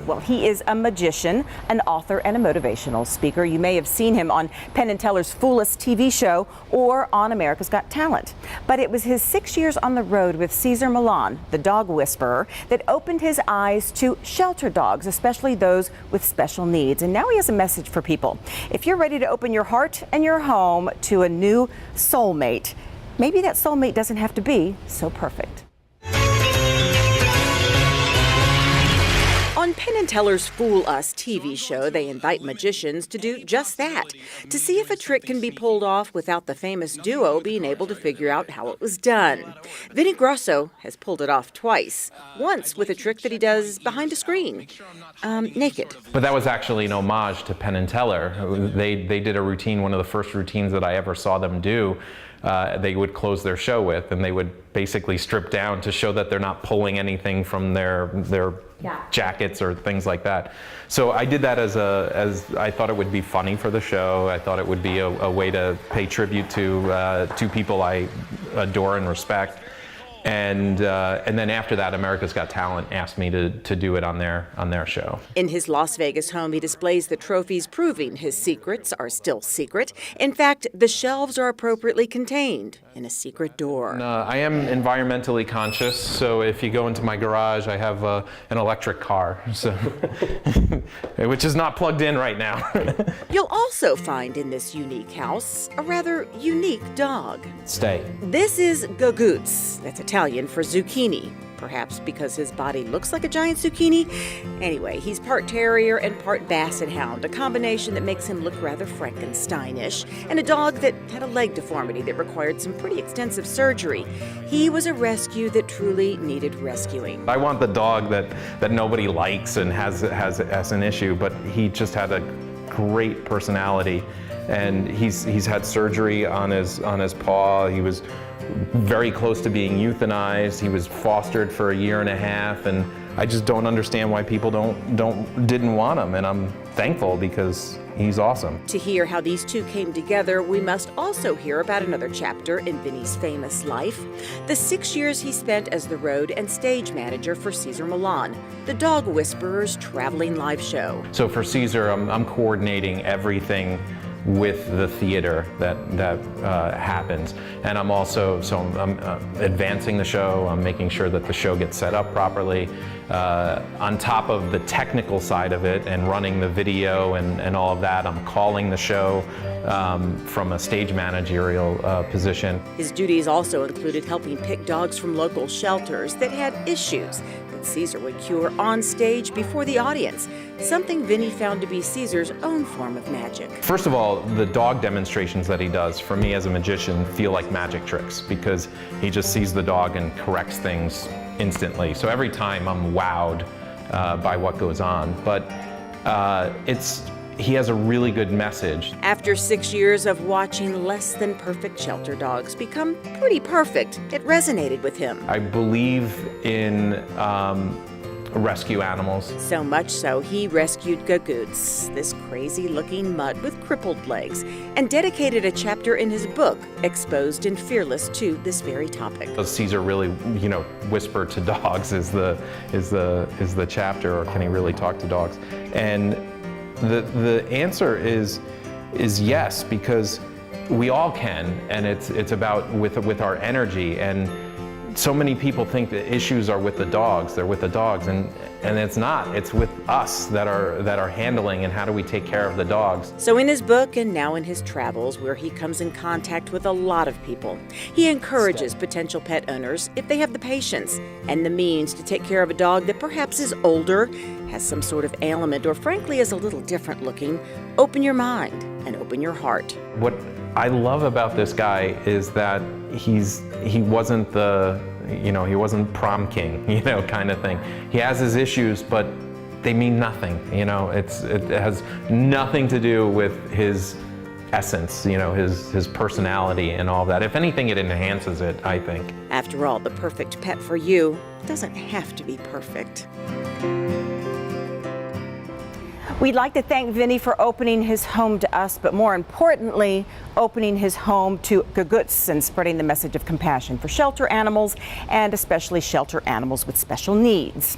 Well, he is a magician, an author, and a motivational speaker. You may have seen him on Penn and Teller's Fool Us TV show or on America's Got Talent. But it was his 6 years on the road with Cesar Milan, the dog whisperer, that opened his eyes to shelter dogs, especially those with special needs. And now he has a message for people. If you're ready to open your heart and your home to a new soulmate, maybe that soulmate doesn't have to be so perfect. On Penn and Teller's Fool Us TV show, they invite magicians to do just that, to see if a trick can be pulled off without the famous duo being able to figure out how it was done. Vinny Grosso has pulled it off twice, once with a trick that he does behind a screen, naked. But that was actually an homage to Penn and Teller. They did a routine, one of the first routines that I ever saw them do. They would close their show with, and they would basically strip down to show that they're not pulling anything from their jackets or things like that. So I did that as I thought it would be funny for the show. I thought it would be a way to pay tribute to two people I adore and respect. And then after that, America's Got Talent asked me to do it on their show. In his Las Vegas home, he displays the trophies proving his secrets are still secret. In fact, the shelves are appropriately contained in a secret door. I am environmentally conscious, so if you go into my garage, I have an electric car, so which is not plugged in right now. You'll also find in this unique house a rather unique dog. Stay. This is Gagoots. That's Italian for zucchini, perhaps because his body looks like a giant zucchini. Anyway, he's part terrier and part basset hound, a combination that makes him look rather Frankensteinish, and a dog that had a leg deformity that required some pretty extensive surgery. He was a rescue that truly needed rescuing. I want the dog that nobody likes and has an issue, but he just had a great personality, and he's had surgery on his paw. He was very close to being euthanized. He was fostered for a year and a half, and I just don't understand why people didn't want him, and I'm thankful because he's awesome. To hear how these two came together, we must also hear about another chapter in Vinny's famous life, the 6 years he spent as the road and stage manager for Cesar Milan, the dog whisperer's traveling live show. So for Cesar, I'm coordinating everything with the theater that happens, and I'm also I'm advancing the show. I'm making sure that the show gets set up properly, on top of the technical side of it and running the video and all of that. I'm calling the show from a stage managerial position. His duties also included helping pick dogs from local shelters that had issues that Cesar would cure on stage before the audience, something Vinny found to be Cesar's own form of magic. First of all, the dog demonstrations that he does, for me as a magician, feel like magic tricks because he just sees the dog and corrects things instantly. So every time I'm wowed by what goes on, but he has a really good message. After 6 years of watching less than perfect shelter dogs become pretty perfect, it resonated with him. I believe in rescue animals. So much so, he rescued Gagoots, this crazy-looking mutt with crippled legs, and dedicated a chapter in his book, Exposed and Fearless, to this very topic. Does Cesar really, whisper to dogs is the chapter, or can he really talk to dogs? And the answer is yes, because we all can, and it's about with our energy. And so many people think the issues are with the dogs, they're with the dogs, and it's not. It's with us that are handling, and how do we take care of the dogs. So in his book and now in his travels, where he comes in contact with a lot of people, he encourages potential pet owners, if they have the patience and the means to take care of a dog that perhaps is older, has some sort of ailment, or frankly is a little different looking, open your mind and open your heart. What I love about this guy is that he wasn't he wasn't prom king, kind of thing. He has his issues, but they mean nothing. It has nothing to do with his essence, his personality and all that. If anything, it enhances it, I think. After all, the perfect pet for you doesn't have to be perfect. We'd like to thank Vinny for opening his home to us, but more importantly, opening his home to Gagoots and spreading the message of compassion for shelter animals, and especially shelter animals with special needs.